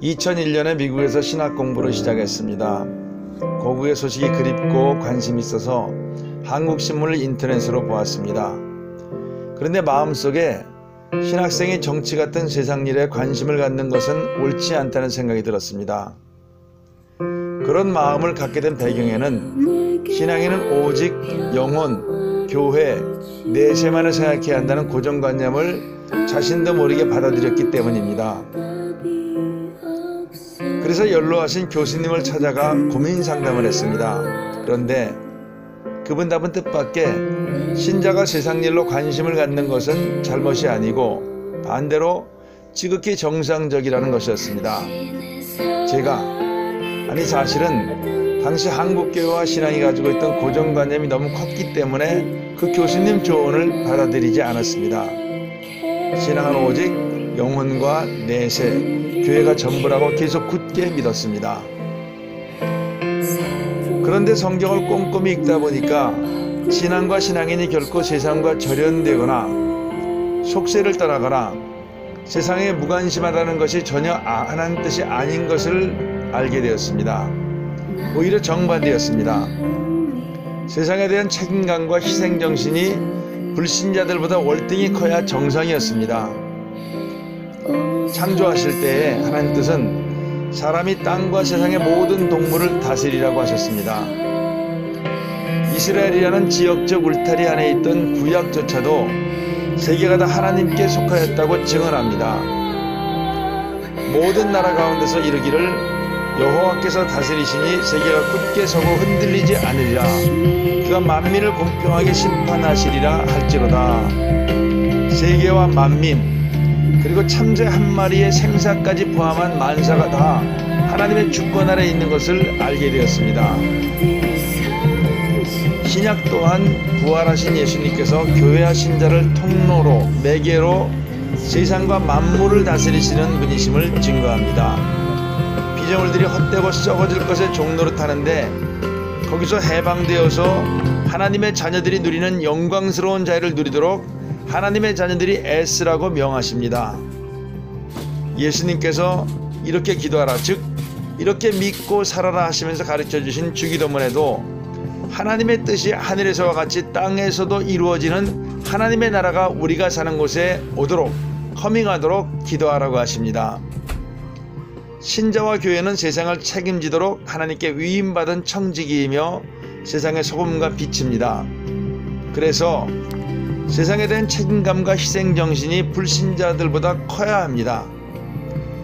2001년에 미국에서 신학 공부를 시작했습니다. 고국의 소식이 그립고 관심이 있어서 한국 신문을 인터넷으로 보았습니다. 그런데 마음속에 신학생이 정치 같은 세상 일에 관심을 갖는 것은 옳지 않다는 생각이 들었습니다. 그런 마음을 갖게 된 배경에는 신앙인은 오직 영혼, 교회, 내세만을 생각해야 한다는 고정관념을 자신도 모르게 받아들였기 때문입니다. 그래서 연로하신 교수님을 찾아가 고민 상담을 했습니다. 그런데 그분 답은 뜻밖의 신자가 세상 일로 관심을 갖는 것은 잘못이 아니고 반대로 지극히 정상적이라는 것이었습니다. 사실은 당시 한국교회와 신앙이 가지고 있던 고정관념이 너무 컸기 때문에 그 교수님 조언을 받아들이지 않았습니다. 신앙은 오직 영혼과 내세, 교회가 전부라고 계속 굳게 믿었습니다. 그런데 성경을 꼼꼼히 읽다 보니까 신앙과 신앙인이 결코 세상과 절연되거나 속세를 떠나거나 세상에 무관심하다는 것이 전혀 하나님 뜻이 아닌 것을 알게 되었습니다. 오히려 정반대였습니다. 세상에 대한 책임감과 희생정신이 불신자들보다 월등히 커야 정상이었습니다. 창조하실 때에 하나님 뜻은 사람이 땅과 세상의 모든 동물을 다스리라고 하셨습니다. 이스라엘이라는 지역적 울타리 안에 있던 구약조차도 세계가 다 하나님께 속하였다고 증언합니다. 모든 나라 가운데서 이르기를 여호와께서 다스리시니 세계가 굳게 서고 흔들리지 않으리라. 그가 만민을 공평하게 심판하시리라 할지로다. 세계와 만민 그리고 참새 한 마리의 생사까지 포함한 만사가 다 하나님의 주권 아래 있는 것을 알게 되었습니다. 신약 또한 부활하신 예수님께서 교회와 신자를 통로로 매개로 세상과 만물을 다스리시는 분이심을 증거합니다. 피조물들이 헛되고 썩어질 것에 종노릇하는데 거기서 해방되어서 하나님의 자녀들이 누리는 영광스러운 자유를 누리도록 하나님의 자녀들이 애쓰라고 명하십니다. 예수님께서 이렇게 기도하라, 즉 이렇게 믿고 살아라 하시면서 가르쳐주신 주기도문에도 하나님의 뜻이 하늘에서와 같이 땅에서도 이루어지는 하나님의 나라가 우리가 사는 곳에 오도록 커밍하도록 기도하라고 하십니다. 신자와 교회는 세상을 책임지도록 하나님께 위임받은 청지기이며 세상의 소금과 빛입니다. 그래서 세상에 대한 책임감과 희생정신이 불신자들보다 커야 합니다.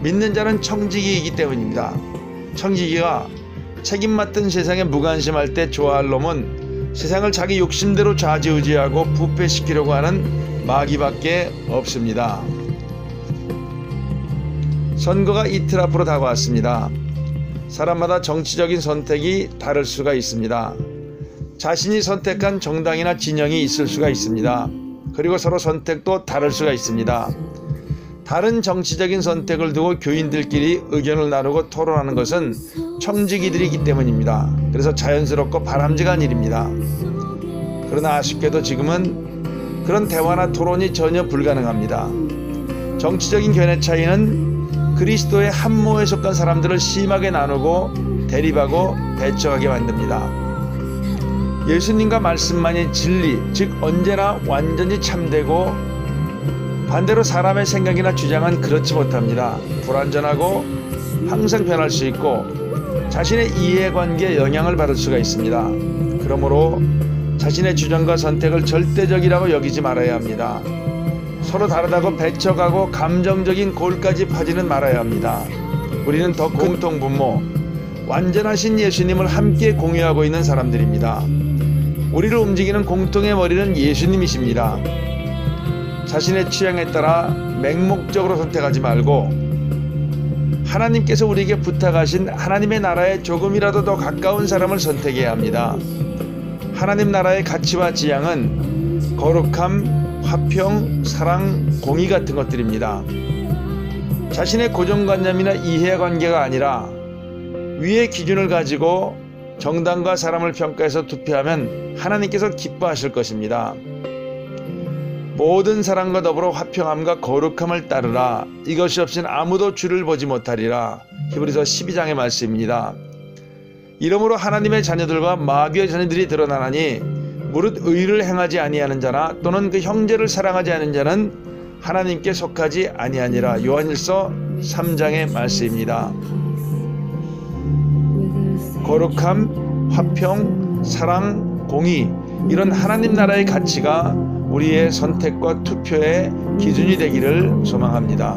믿는 자는 청지기이기 때문입니다. 청지기가 책임 맡은 세상에 무관심할 때 좋아할 놈은 세상을 자기 욕심대로 좌지우지하고 부패시키려고 하는 마귀밖에 없습니다. 선거가 이틀 앞으로 다가왔습니다. 사람마다 정치적인 선택이 다를 수가 있습니다. 자신이 선택한 정당이나 진영이 있을 수가 있습니다. 그리고 서로 선택도 다를 수가 있습니다. 다른 정치적인 선택을 두고 교인들끼리 의견을 나누고 토론하는 것은 청지기들이기 때문입니다. 그래서 자연스럽고 바람직한 일입니다. 그러나 아쉽게도 지금은 그런 대화나 토론이 전혀 불가능합니다. 정치적인 견해 차이는 그리스도의 한모에 속한 사람들을 심하게 나누고 대립하고 배척하게 만듭니다. 예수님과 말씀만이 진리, 즉 언제나 완전히 참되고 반대로 사람의 생각이나 주장은 그렇지 못합니다. 불완전하고 항상 변할 수 있고 자신의 이해관계에 영향을 받을 수가 있습니다. 그러므로 자신의 주장과 선택을 절대적이라고 여기지 말아야 합니다. 서로 다르다고 배척하고 감정적인 골까지 파지는 말아야 합니다. 우리는 더 공통분모, 완전하신 예수님을 함께 공유하고 있는 사람들입니다. 우리를 움직이는 공통의 머리는 예수님이십니다. 자신의 취향에 따라 맹목적으로 선택하지 말고 하나님께서 우리에게 부탁하신 하나님의 나라에 조금이라도 더 가까운 사람을 선택해야 합니다. 하나님 나라의 가치와 지향은 거룩함, 화평, 사랑, 공의 같은 것들입니다. 자신의 고정관념이나 이해관계가 아니라 위의 기준을 가지고 정당과 사람을 평가해서 투표하면 하나님께서 기뻐하실 것입니다. 모든 사람과 더불어 화평함과 거룩함을 따르라. 이것이 없이는 아무도 주를 보지 못하리라. 히브리서 12장의 말씀입니다. 이러므로 하나님의 자녀들과 마귀의 자녀들이 드러나나니 무릇 의를 행하지 아니하는 자나 또는 그 형제를 사랑하지 않은 자는 하나님께 속하지 아니하니라. 요한일서 3장의 말씀입니다. 거룩함, 화평, 사랑, 공의, 이런 하나님 나라의 가치가 우리의 선택과 투표의 기준이 되기를 소망합니다.